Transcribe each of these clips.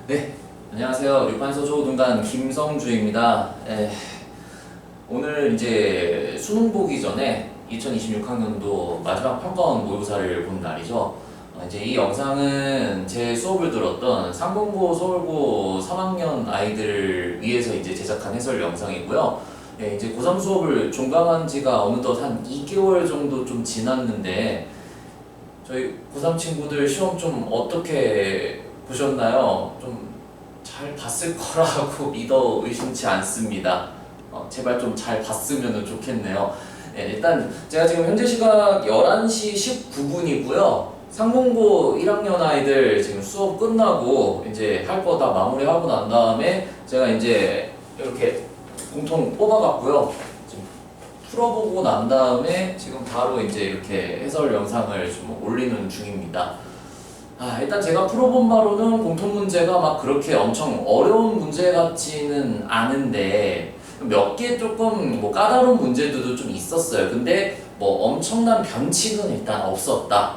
네, 안녕하세요. 류판서조등간 김성주입니다. 오늘 이제 수능 보기 전에 2026학년도 마지막 평가원 모의고사를 본 날이죠. 이제 이 영상은 제 수업을 들었던 상공고, 서울고 3학년 아이들을 위해서 이제 제작한 해설 영상이고요. 이제 고3 수업을 종강한 지가 어느덧 한 2개월 정도 좀 지났는데 저희 고3 친구들 시험 좀 어떻게 보셨나요? 좀 잘 봤을 거라고 믿어 의심치 않습니다. 제발 좀 잘 봤으면 좋겠네요. 일단 제가 지금 현재 시각 11시 19분이고요. 상공고 1학년 아이들 지금 수업 끝나고 이제 할 거 다 마무리하고 난 다음에 제가 이제 이렇게 공통 뽑아봤고요. 지금 풀어보고 난 다음에 지금 바로 이제 이렇게 해설 영상을 좀 올리는 중입니다. 일단 제가 풀어본 바로는 공통 문제가 막 그렇게 엄청 어려운 문제 같지는 않은데 몇 개 조금 뭐 까다로운 문제들도 좀 있었어요. 근데 뭐 엄청난 변칙은 일단 없었다.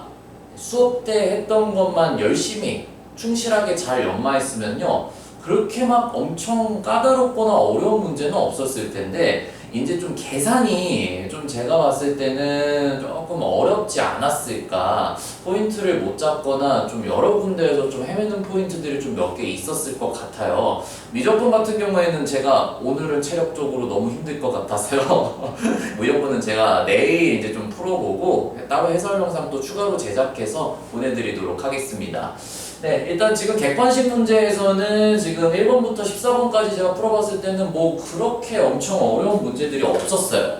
수업 때 했던 것만 열심히 충실하게 잘 연마했으면요 그렇게 막 엄청 까다롭거나 어려운 문제는 없었을 텐데 이제 좀 계산이 좀 제가 봤을 때는 조금 어렵지 않았을까, 포인트를 못 잡거나 좀 여러 군데에서 좀 헤매는 포인트들이 좀 몇 개 있었을 것 같아요. 미적분 같은 경우에는 제가 오늘은 체력적으로 너무 힘들 것 같아서요. 미적분은 제가 내일 이제 좀 풀어보고 따로 해설 영상 또 추가로 제작해서 보내드리도록 하겠습니다. 네, 일단 지금 객관식 문제에서는 지금 1번부터 14번까지 제가 풀어봤을 때는 뭐 그렇게 엄청 어려운 문제들이 없었어요.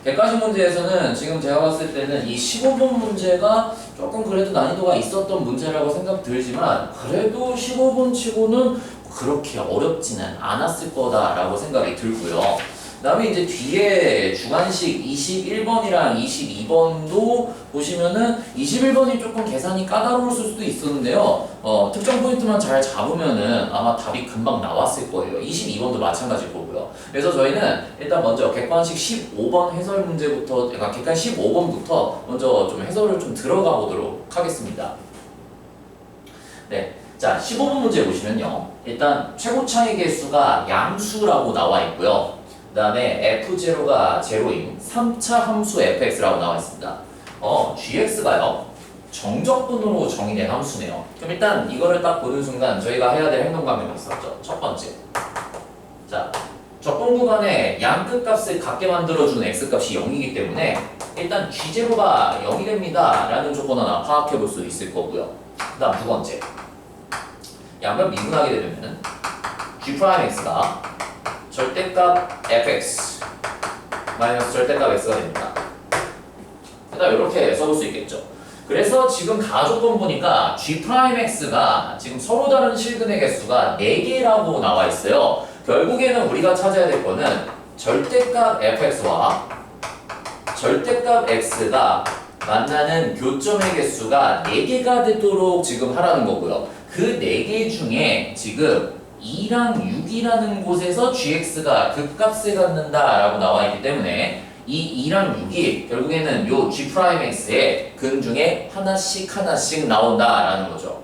객관식 문제에서는 지금 제가 봤을 때는 이 15번 문제가 조금 그래도 난이도가 있었던 문제라고 생각 들지만 그래도 15번 치고는 그렇게 어렵지는 않았을 거다라고 생각이 들고요. 그 다음에 이제 뒤에 주관식 21번이랑 22번도 보시면은 21번이 조금 계산이 까다로울 수도 있었는데요. 특정 포인트만 잘 잡으면은 아마 답이 금방 나왔을 거예요. 22번도 마찬가지일 거고요. 그래서 저희는 일단 먼저 객관식 15번 해설 문제부터, 그러니까 객관 15번부터 먼저 좀 해설을 좀 들어가 보도록 하겠습니다. 네. 자, 15번 문제 보시면요. 일단 최고 차이 개수가 양수라고 나와 있고요. 그 다음에 f0가 0인 3차 함수 fx라고 나와 있습니다. gx가요 정적분으로 정의된 함수네요. 그럼 일단 이거를 딱 보는 순간 저희가 해야 될 행동 강령이 있었죠. 첫 번째, 자, 적분 구간에 양 끝값을 같게 만들어주는 x값이 0이기 때문에 일단 g0가 0이 됩니다 라는 조건 하나 파악해 볼 수 있을 거고요. 그 다음 두 번째, 양변 미분하게 되면 g'x가 절대값 fx 마이너스 절대값 x가 됩니다. 일단 이렇게 써볼 수 있겠죠. 그래서 지금 가조건 보니까 g'x가 지금 서로 다른 실근의 개수가 4개라고 나와 있어요. 결국에는 우리가 찾아야 될 거는 절대값 fx와 절대값 x가 만나는 교점의 개수가 4개가 되도록 지금 하라는 거고요. 그 4개 중에 지금 2랑 6이라는 곳에서 gx가 극값을 갖는다 라고 나와 있기 때문에 이 2랑 6이 결국에는 요 g'x의 근 중에 하나씩 나온다 라는 거죠.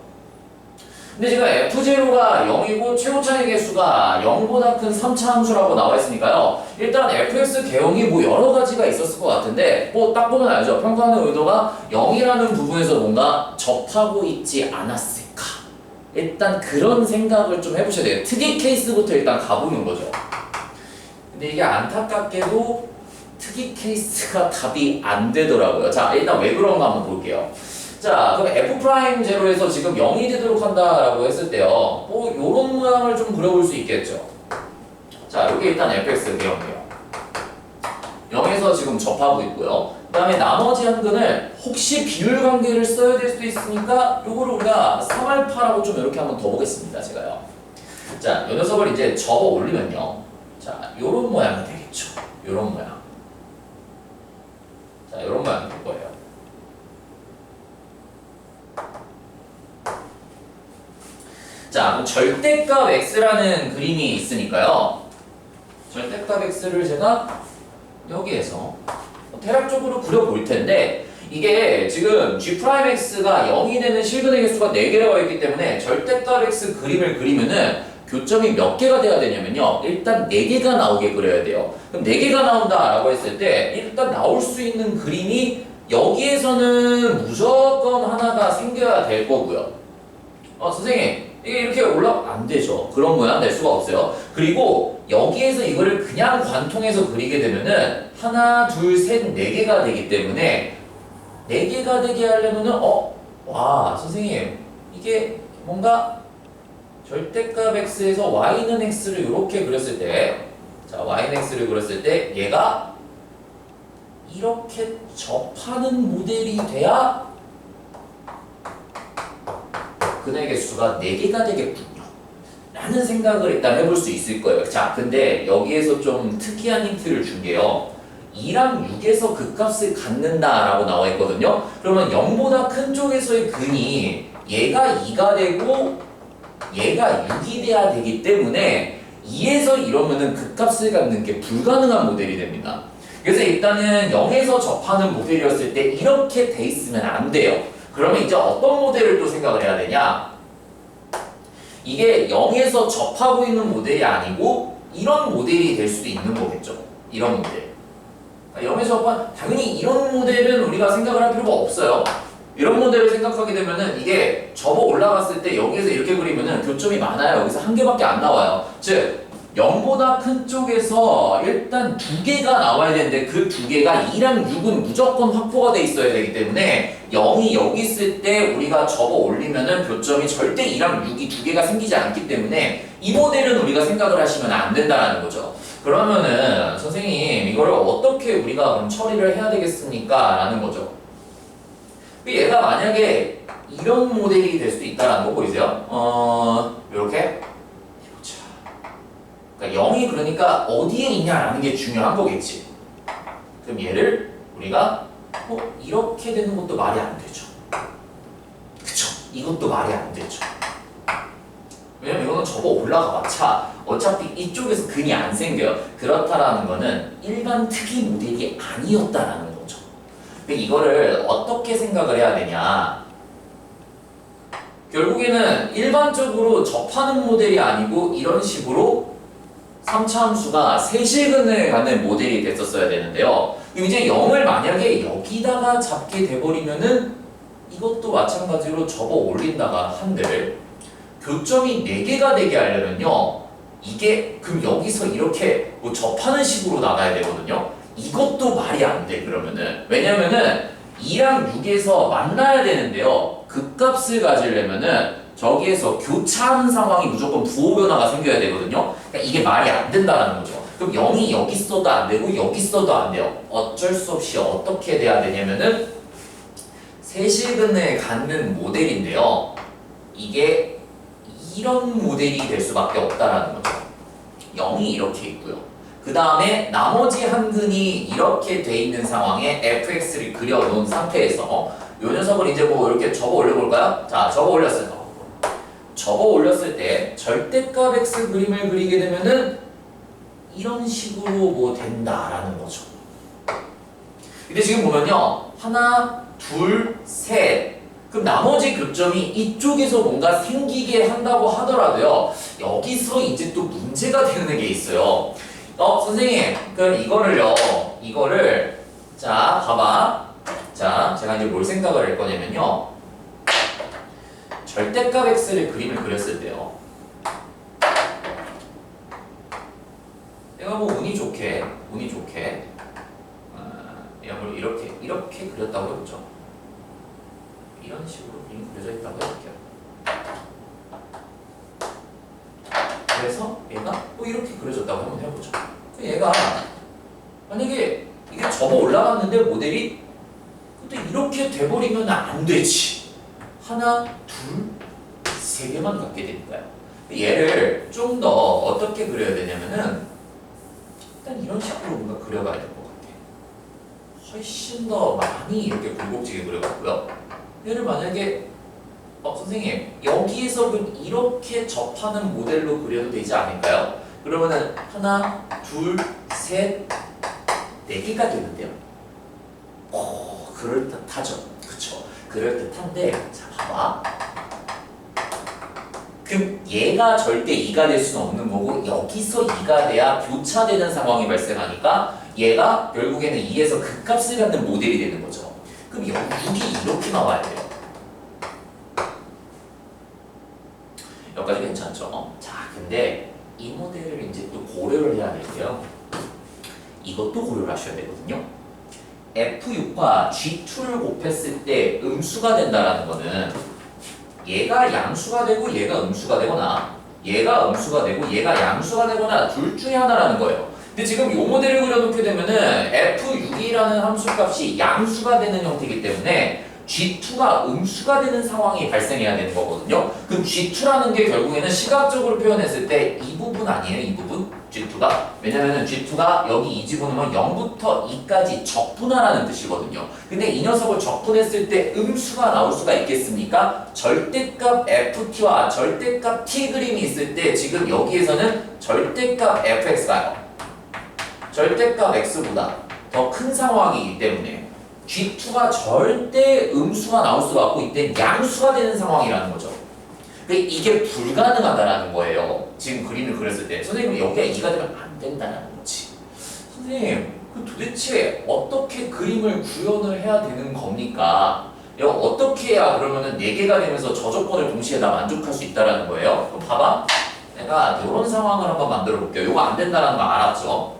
근데 지금 f0가 0이고 최고 차이 개수가 0보다 큰 3차 함수라고 나와 있으니까요. 일단 fx 개형이 뭐 여러 가지가 있었을 것 같은데 뭐 딱 보면 알죠. 평가하는 의도가 0이라는 부분에서 뭔가 접하고 있지 않았을까. 일단 그런 생각을 좀 해보셔야 돼요. 특이 케이스부터 일단 가보는 거죠. 근데 이게 안타깝게도 특이 케이스가 답이 안 되더라고요. 자, 일단 왜 그런가 한번 볼게요. 자, 그럼 f'0에서 지금 0이 되도록 한다라고 했을 때요. 뭐 요런 모양을 좀 그려볼 수 있겠죠. 자, 여기 일단 fx 개형이에요. 0에서 지금 접하고 있고요. 그 다음에 나머지 한 근을 혹시 비율 관계를 써야 될 수도 있으니까 요거를 우리가 3알파라고 좀 이렇게 한번 더 보겠습니다. 제가요. 자, 요 녀석을 이제 접어 올리면요. 자, 요런 모양이 되겠죠. 요런 모양. 자, 요런 모양이 될 거예요. 자, 절대값 x라는 그림이 있으니까요. 절대값 x를 제가 여기에서 대략적으로 그려볼 텐데 이게 지금 G'X가 0이 되는 실근의 개수가 4개라고 했기 때문에 절대값 X 그림을 그리면은 교점이 몇 개가 돼야 되냐면요. 일단 4개가 나오게 그려야 돼요. 그럼 4개가 나온다라고 했을 때 일단 나올 수 있는 그림이 여기에서는 무조건 하나가 생겨야 될 거고요. 선생님 이게 이렇게 안 되죠. 그런 모양 낼 수가 없어요. 그리고 여기에서 이거를 그냥 관통해서 그리게 되면은 하나, 둘, 셋, 4개가 되기 때문에 4개가 되게 하려면은 와 선생님 이게 뭔가 절대값 x에서 y는 x를 이렇게 그렸을 때 자 y는 x를 그렸을 때 얘가 이렇게 접하는 모델이 돼야 근의 개수가 4개가 되겠군요 라는 생각을 일단 해볼 수 있을 거예요. 자 근데 여기에서 좀 특이한 힌트를 준 게요 2랑 6에서 그 값을 갖는다 라고 나와 있거든요. 그러면 0보다 큰 쪽에서의 근이 얘가 2가 되고 얘가 6이 돼야 되기 때문에 2에서 이러면은 그 값을 갖는 게 불가능한 모델이 됩니다. 그래서 일단은 0에서 접하는 모델이었을 때 이렇게 돼 있으면 안 돼요. 그러면 이제 어떤 모델을 또 생각을 해야 되냐? 이게 0에서 접하고 있는 모델이 아니고 이런 모델이 될 수도 있는 거겠죠. 이런 모델. 0에서 접한 당연히 이런 모델은 우리가 생각을 할 필요가 없어요. 이런 모델을 생각하게 되면은 이게 접어 올라갔을 때 여기에서 이렇게 그리면은 교점이 많아요. 여기서 한 개밖에 안 나와요. 즉 0보다 큰 쪽에서 일단 2개가 나와야 되는데 그 2개가 2랑 6은 무조건 확보가 돼 있어야 되기 때문에 0이 여기 있을 때 우리가 접어 올리면은 교점이 절대 2랑 6이 2개가 생기지 않기 때문에 이 모델은 우리가 생각을 하시면 안 된다는 거죠. 그러면은 선생님 이거를 어떻게 우리가 그럼 처리를 해야 되겠습니까? 라는 거죠. 얘가 만약에 이런 모델이 될 수도 있다는 거 보이세요? 요렇게 그러니까 0이 그러니까 어디에 있냐라는 게 중요한 거겠지. 그럼 얘를 우리가 이렇게 되는 것도 말이 안 되죠. 그쵸? 이것도 말이 안 되죠. 왜냐면 이거는 접어 올라가봤자 어차피 이쪽에서 근이 안 생겨요. 그렇다라는 거는 일반 특이 모델이 아니었다라는 거죠. 근데 이거를 어떻게 생각을 해야 되냐? 결국에는 일반적으로 접하는 모델이 아니고 이런 식으로 3차 함수가 세실근을 갖는 모델이 됐었어야 되는데요. 그럼 이제 0을 만약에 여기다가 잡게 돼버리면은 이것도 마찬가지로 접어 올린다가 한들 교점이 4개가 되게 하려면요. 이게 그럼 여기서 이렇게 뭐 접하는 식으로 나가야 되거든요. 이것도 말이 안 돼 그러면은. 왜냐면은 2랑 6에서 만나야 되는데요. 그 값을 가지려면은 저기에서 교차하는 상황이 무조건 부호 변화가 생겨야 되거든요. 그러니까 이게 말이 안 된다는 거죠. 그럼 0이 여기 있어도 안 되고 여기 있어도 안 돼요. 어쩔 수 없이 어떻게 돼야 되냐면은 세실근을 갖는 모델인데요. 이게 이런 모델이 될 수밖에 없다라는 거죠. 0이 이렇게 있고요. 그 다음에 나머지 한 근이 이렇게 돼 있는 상황에 fx를 그려놓은 상태에서 이 녀석을 이제 뭐 이렇게 접어 올려볼까요? 자, 접어 올렸어요. 접어 올렸을 때 절대값 x 그림을 그리게 되면은 이런 식으로 뭐 된다라는 거죠. 근데 지금 보면요. 하나, 둘, 셋. 그럼 나머지 교점이 이쪽에서 뭔가 생기게 한다고 하더라도요. 여기서 이제 또 문제가 되는 게 있어요. 선생님, 그럼 이거를 자, 봐봐. 자, 제가 이제 뭘 생각을 할 거냐면요. 절대값 x를 그림을 그렸을 때요. 내가 뭐 운이 좋게 이걸 이렇게 그렸다고 해보죠. 이런 식으로 그림이 그려져 있다고 해볼게요. 그래서 얘가 또 이렇게 그려졌다고 한번 해보죠. 얘가 만약에 이게 접어 올라갔는데 모델이 근데 이렇게 돼버리면 안 되지. 하나, 둘, 3개만 갖게 되니까요. 얘를 좀 더 어떻게 그려야 되냐면은 일단 이런 식으로 뭔가 그려가야 될 것 같아. 훨씬 더 많이 이렇게 굴곡지게 그려갔고요. 얘를 만약에 선생님 여기에서 그럼 이렇게 접하는 모델로 그려도 되지 않을까요? 그러면은 하나, 둘, 셋, 4개가 되는데요. 그럴듯하죠. 그쵸? 그럴듯한데 자 봐봐. 그럼 얘가 절대 2가 될 수는 없는 거고 여기서 2가 돼야 교차되는 상황이 발생하니까 얘가 결국에는 2에서 극값을 갖는 모델이 되는 거죠. 그럼 여기 6이 이렇게 나와야 돼요. 여기까지 괜찮죠? 자, 근데 이 모델을 이제 또 고려를 해야 될게요. 이것도 고려를 하셔야 되거든요. F6과 G2를 곱했을 때 음수가 된다라는 거는 얘가 양수가 되고 얘가 음수가 되거나 얘가 음수가 되고 얘가 양수가 되거나 둘 중에 하나라는 거예요. 근데 지금 이 모델을 그려놓게 되면은 F6이라는 함수값이 양수가 되는 형태이기 때문에 G2가 음수가 되는 상황이 발생해야 되는 거거든요. 그럼 G2라는 게 결국에는 시각적으로 표현했을 때 이 부분 아니에요? 이 부분? G2가? 왜냐면은 G2가 여기 이 집어넣으면 0부터 2까지 적분하라는 뜻이거든요. 근데 이 녀석을 적분했을 때 음수가 나올 수가 있겠습니까? 절대값 FT와 절대값 T 그림이 있을 때 지금 여기에서는 절대값 FX가요. 절대값 X보다 더 큰 상황이기 때문에 G2가 절대 음수가 나올 수가 없고 이때 양수가 되는 상황이라는 거죠. 이게 불가능하다라는 거예요. 지금 그림을 그렸을 때 선생님 여기가 2가 되면 안 된다는 거지. 선생님 그 도대체 어떻게 그림을 구현을 해야 되는 겁니까? 어떻게 해야 그러면은 4개가 되면서 저 조건을 동시에 다 만족할 수 있다라는 거예요. 그럼 봐봐. 내가 이런 상황을 한번 만들어 볼게요. 이거 안 된다는 거 알았죠?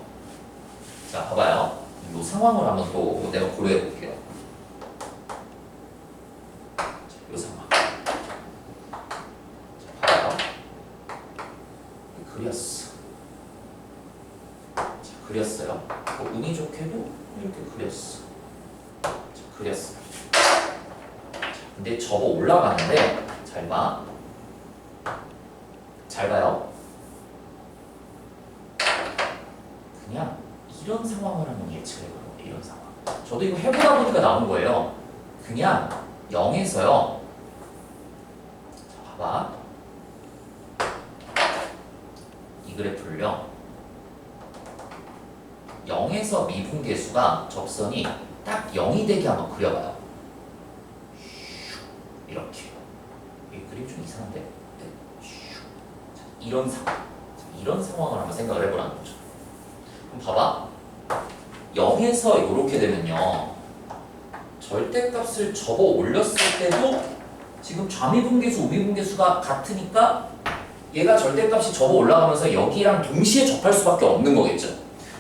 자 봐봐요. 이 상황을 한번 또 내가 고려해 볼게요. 이 상황. 자, 봐요. 그렸어. 자, 그렸어요. 운이 좋게도 이렇게 그렸어. 자, 그렸어. 근데 저거 올라가는데 잘 봐. 잘 봐요. 그냥 이런 상황을 한번 예측을 해보는 이런 상황. 저도 이거 해보다 보니까 나온 거예요. 그냥 0에서요. 자, 봐봐. 이 그래프를요. 0에서 미분계수가 접선이 딱 0이 되게 한번 그려봐요. 이렇게. 이 그림 좀 이상한데? 자, 이런 상황. 이런 상황을 한번 생각을 해보라는 거죠. 그럼 봐봐. 0에서 이렇게 되면요. 절대값을 접어 올렸을 때도 지금 좌미분계수, 우미분계수가 같으니까 얘가 절대값이 접어 올라가면서 여기랑 동시에 접할 수밖에 없는 거겠죠.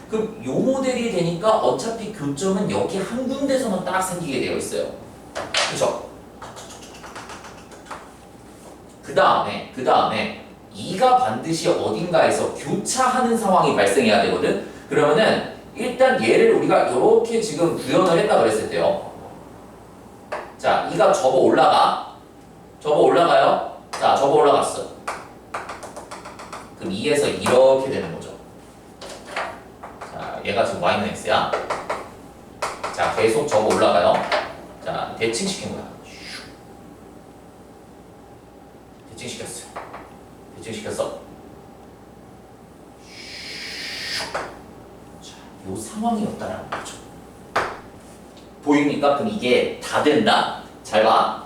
그럼 요 모델이 되니까 어차피 교점은 여기 한 군데서만 딱 생기게 되어 있어요. 그쵸? 그 다음에 2가 반드시 어딘가에서 교차하는 상황이 발생해야 되거든. 그러면은 일단 얘를 우리가 이렇게 지금 구현을 했다 그랬을 때요. 자, 2가 접어 올라가요. 자, 접어 올라갔어. 그럼 2에서 이렇게 되는 거죠. 자, 얘가 지금 y는 x야. 자, 계속 접어 올라가요. 자, 대칭시킨 거야. 대칭시켰어. 요 상황이었다라는 거죠. 보입니까? 그럼 이게 다 된다. 잘 봐.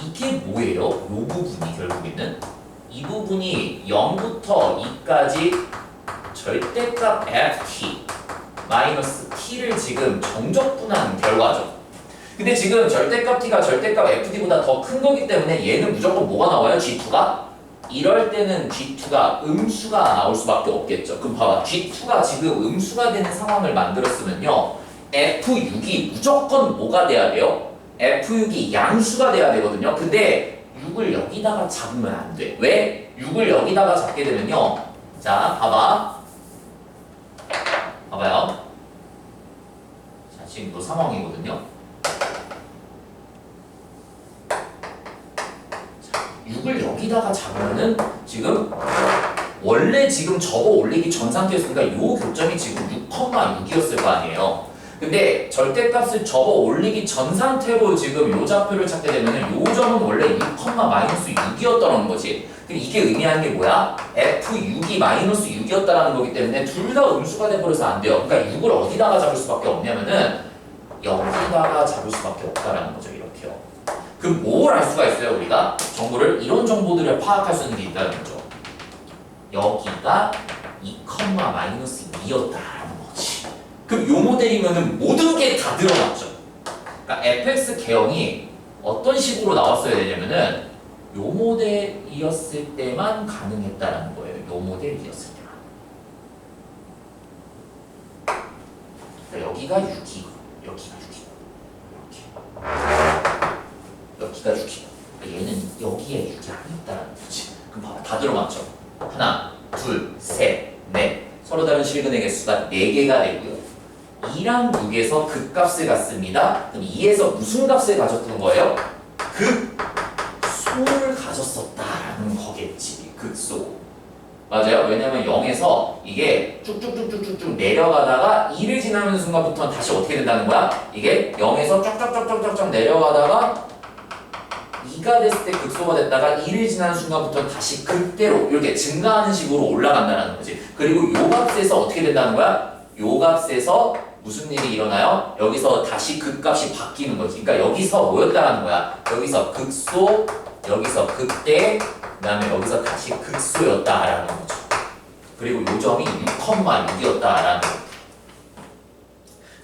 이게 뭐예요? 요 부분이 결국에는 이 부분이 0부터 2까지 절대값 ft 마이너스 t를 지금 정적분한 결과죠. 근데 지금 절대값 t가 절대값 ft보다 더 큰 거기 때문에 얘는 무조건 뭐가 나와요? g2가? 이럴 때는 G2가 음수가 나올 수밖에 없겠죠. 그럼 봐봐. G2가 지금 음수가 되는 상황을 만들었으면요. F6이 무조건 뭐가 돼야 돼요? F6이 양수가 돼야 되거든요. 근데 6을 여기다가 잡으면 안 돼. 왜? 6을 여기다가 잡게 되면요. 자, 봐봐요. 자, 지금 이 상황이거든요. 6을 여기다가 잡으면은 지금 원래 지금 접어 올리기 전 상태였으니까 요 교점이 지금 6,6이었을 거 아니에요. 근데 절대값을 접어 올리기 전 상태로 지금 요 좌표를 찾게 되면은 요 점은 원래 6, 마이너스 6이었다는 거지. 그럼 이게 의미하는 게 뭐야? F6이 마이너스 6이었다라는 거기 때문에 둘 다 음수가 돼버려서 안 돼요. 그러니까 6을 어디다가 잡을 수밖에 없냐면은 여기다가 잡을 수밖에 없다라는 거죠. 이렇게요. 그럼 뭘 알 수가 있어요? 우리가 정보를 이런 정보들을 파악할 수 있는 게 있다는 거죠. 여기가 2, 마이너스 2였다라는 거지. 그럼 요 모델이면은 모든 게 다 드러났죠. 그러니까 fx 개형이 어떤 식으로 나왔어야 되냐면은 요 모델이었을 때만 가능했다라는 거예요. 요 모델이었을 때만. 그러니까 여기가 6이고 여기가 6이고 여기가 6이고 얘는 여기에 6이 아니었다라는 거지. 그럼 봐봐. 다 들어맞죠? 하나, 둘, 셋, 넷. 서로 다른 실근의 개수가 4개가 되고요. 2랑 6에서 극값을 갖습니다. 그럼 2에서 무슨 값을 가졌던 거예요? 극소를 가졌었다라는 거겠지. 극소. 맞아요. 왜냐면 0에서 이게 쭉쭉쭉쭉쭉 내려가다가 2를 지나는 순간부터는 다시 어떻게 된다는 거야? 이게 0에서 쫙쫙쫙쫙쫙 내려가다가 2가 됐을 때 극소가 됐다가 2를 지나는 순간부터 다시 그대로 이렇게 증가하는 식으로 올라간다는 거지. 그리고 요 값에서 어떻게 된다는 거야? 요 값에서 무슨 일이 일어나요? 여기서 다시 극값이 바뀌는 거지. 그러니까 여기서 뭐였다는 거야? 여기서 극소, 여기서 극대, 그 다음에 여기서 다시 극소였다라는 거죠. 그리고 요 점이 6,6이었다라는 거죠.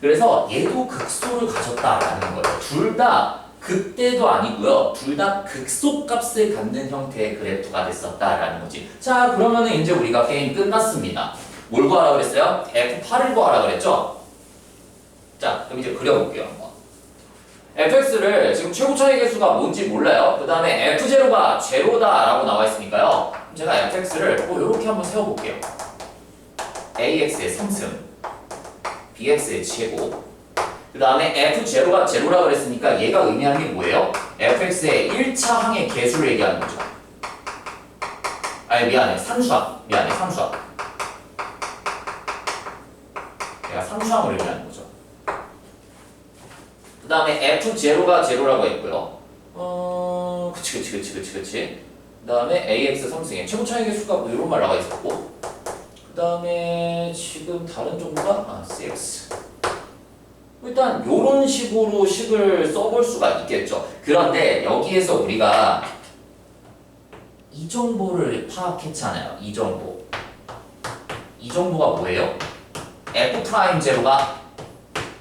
그래서 얘도 극소를 가졌다라는 거예요. 둘 다 극대도 아니고요. 둘 다 극소값을 갖는 형태의 그래프가 됐었다라는 거지. 자, 그러면은 이제 우리가 게임 끝났습니다. 뭘 구하라 그랬어요? F8을 구하라 그랬죠? 자, 그럼 이제 그려볼게요. 한번. fx를 지금 최고 차이 개수가 뭔지 몰라요. 그 다음에 f0가 제로다라고 나와 있으니까요. 그럼 제가 fx를 이렇게 한번 세워볼게요. ax의 3승, bx의 제곱. 그 다음에 f0가 제로라 그랬으니까 얘가 의미하는 게 뭐예요? fx의 1차 항의 개수를 얘기하는 거죠. 아니 미안해, 상수항. 미안해, 상수항. 내가 상수항을 의미하는 거죠. 그 다음에 f0가 제로라고 했고요. 그치. 그 다음에 ax 3승의 최고 차이 개수가 뭐 이런 말 나와 있었고. 그 다음에 지금 다른 정보가 cx. 일단 이런 식으로 식을 써볼 수가 있겠죠. 그런데 여기에서 우리가 이 정보를 파악했잖아요. 이 정보. 이 정보가 뭐예요? F'0가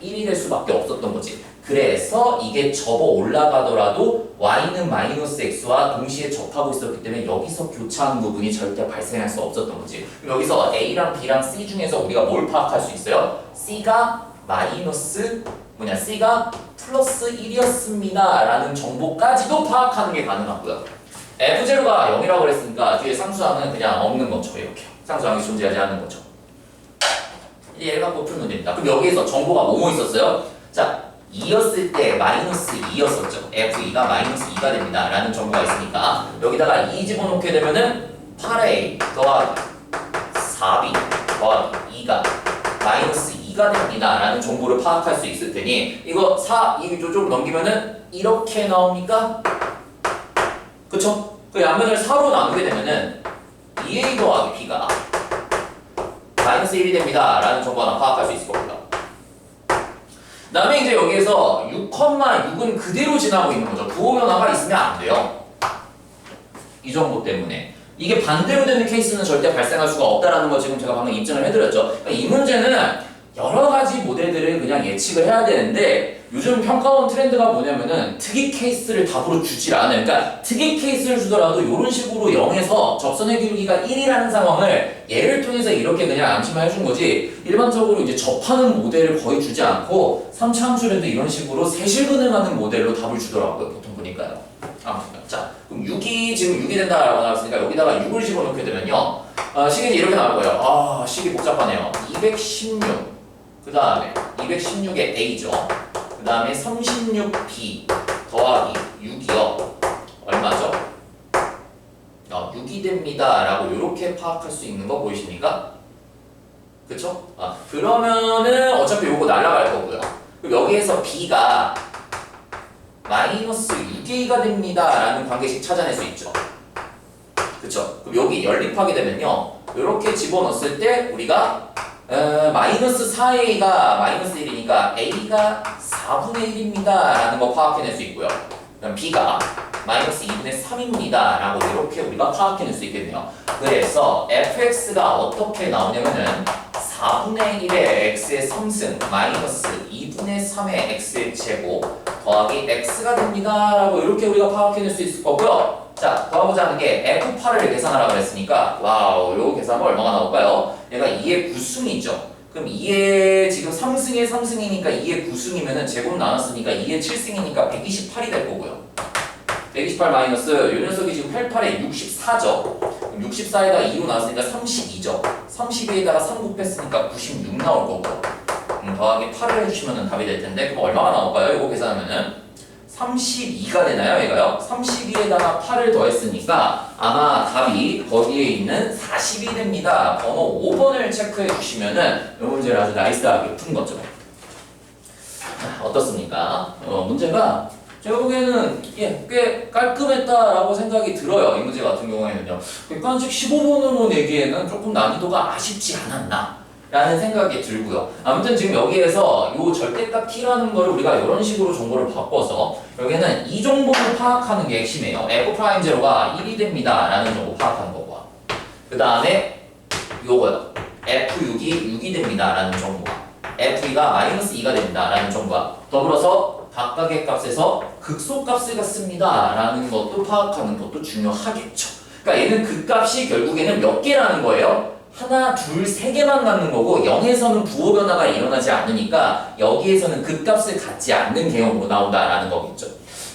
1이 될 수밖에 없었던 거지. 그래서 이게 접어 올라가더라도 y는 마이너스 x와 동시에 접하고 있었기 때문에 여기서 교차하는 부분이 절대 발생할 수 없었던 거지. 여기서 a랑 b랑 c 중에서 우리가 뭘 파악할 수 있어요? c가 마이너스 C가 플러스 1이었습니다 라는 정보까지도 파악하는 게 가능하고요. F0가 0이라고 그랬으니까 뒤에 상수항은 그냥 없는 거죠. 이렇게 상수항이 존재하지 않는 거죠. 얘를 갖고 풀면 됩니다. 그럼 여기에서 정보가 뭐뭐 있었어요? 자, 2였을 때 마이너스 2였었죠. F2가 마이너스 2가 됩니다 라는 정보가 있으니까 여기다가 2 집어넣게 되면은 8A 더하기 4B 더하기 2가 마이너스 2가 됩니다 라는 정보를 파악할 수 있을 테니 이거 4, 이쪽으로 넘기면은 이렇게 나옵니까? 그쵸? 그 양면을 4로 나누게 되면은 2A 더하기 B가 마이너스 1이 됩니다 라는 정보가 파악할 수 있을 겁니다. 그 다음에 이제 여기에서 6,6은 그대로 지나고 있는 거죠. 부호 변화가 있으면 안 돼요. 이 정보 때문에. 이게 반대로 되는 케이스는 절대 발생할 수가 없다라는 거 지금 제가 방금 입증을 해드렸죠. 그러니까 이 문제는 여러 가지 모델들을 그냥 예측을 해야 되는데 요즘 평가원 트렌드가 뭐냐면은 특이 케이스를 답으로 주질 않아요. 그러니까 특이 케이스를 주더라도 이런 식으로 0에서 접선의 기울기가 1이라는 상황을 예를 통해서 이렇게 그냥 암시만 해준 거지 일반적으로 이제 접하는 모델을 거의 주지 않고 3차 함수에도 이런 식으로 세실근을 하는 모델로 답을 주더라고요. 보통 보니까요. 아무튼 자, 그럼 6이 지금 6이 된다라고 나왔으니까 여기다가 6을 집어넣게 되면요. 식이 이렇게 나올 거예요. 식이 복잡하네요. 216 그 다음에 216의 A죠. 그 다음에 36B 더하기 6이요. 얼마죠? 6이 됩니다 라고 이렇게 파악할 수 있는 거 보이십니까? 그쵸? 그러면은 어차피 요거 날아갈 거고요. 그럼 여기에서 b가 마이너스 6a가 됩니다 라는 관계식 찾아낼 수 있죠. 그쵸? 그럼 여기 연립하게 되면요, 이렇게 집어넣었을 때 우리가 마이너스 4a가 마이너스 1이니까 a가 4분의 1입니다 라는 거 파악해낼 수 있고요. 그럼 b가 마이너스 2분의 3입니다 라고 이렇게 우리가 파악해낼 수 있겠네요. 그래서 fx가 어떻게 나오냐면은 4분의 1의 x의 3승 마이너스 2분의 3의 x의 제곱 더하기 x가 됩니다 라고 이렇게 우리가 파악해낼 수 있을 거고요. 자, 더하고자 하는 게 F8을 계산하라고 했으니까 와우, 요 계산은 얼마가 나올까요? 얘가 2의 9승이죠. 그럼 2의 지금 3승의 3승이니까 2의 9승이면은 제곱 나눴으니까 2의 7승이니까 128이 될 거고요. 128 마이너스 요 녀석이 지금 88에 64죠. 64에다가 2로 나왔으니까 32죠. 32에다가 3 곱했으니까 96 나올 거고. 더하기 8을 해주시면 답이 될 텐데 그럼 얼마가 나올까요? 이거 계산하면은 32가 되나요? 얘가요? 32에다가 8을 더했으니까 아마 답이 거기에 있는 40이 됩니다. 번호 5번을 체크해 주시면은 이 문제를 아주 나이스하게 푼 거죠. 어떻습니까? 문제가 제가 보기에는 꽤 깔끔했다라고 생각이 들어요. 이 문제 같은 경우에는요. 객관식 15번으로 내기에는 조금 난이도가 아쉽지 않았나 라는 생각이 들고요. 아무튼 지금 여기에서 이 절대값 t라는 거를 우리가 이런 식으로 정보를 바꿔서 여기는 이 정보를 파악하는 게 핵심이에요. f'0가 1이 됩니다 라는 정보 파악하는 거고, 그 다음에 요거요. f6이 6이 됩니다 라는 정보가, f2가 마이너스 2가 됩니다 라는 정보가, 더불어서 각각의 값에서 극소값을 갖습니다 라는 것도 파악하는 것도 중요하겠죠. 그러니까 얘는 그 값이 결국에는 몇 개라는 거예요? 하나, 둘, 세 개만 갖는 거고 0에서는 부호 변화가 일어나지 않으니까 여기에서는 그 값을 갖지 않는 개념으로 나온다라는 거겠죠.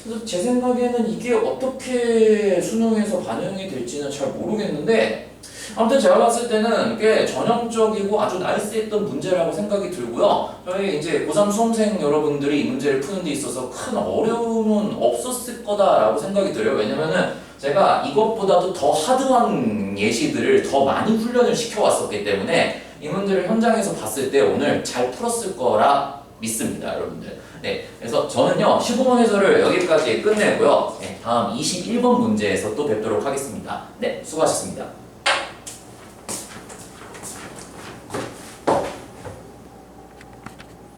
그래서 제 생각에는 이게 어떻게 수능에서 반영이 될지는 잘 모르겠는데 아무튼 제가 봤을 때는 꽤 전형적이고 아주 나이스했던 문제라고 생각이 들고요. 저희 이제 고3 수험생 여러분들이 이 문제를 푸는 데 있어서 큰 어려움은 없었을 거다라고 생각이 들어요. 왜냐면은 제가 이것보다도 더 하드한 예시들을 더 많이 훈련을 시켜왔었기 때문에 이 문제를 현장에서 봤을 때 오늘 잘 풀었을 거라 믿습니다, 여러분들. 네, 그래서 저는요 15번 해설을 여기까지 끝내고요. 네, 다음 21번 문제에서 또 뵙도록 하겠습니다. 네, 수고하셨습니다.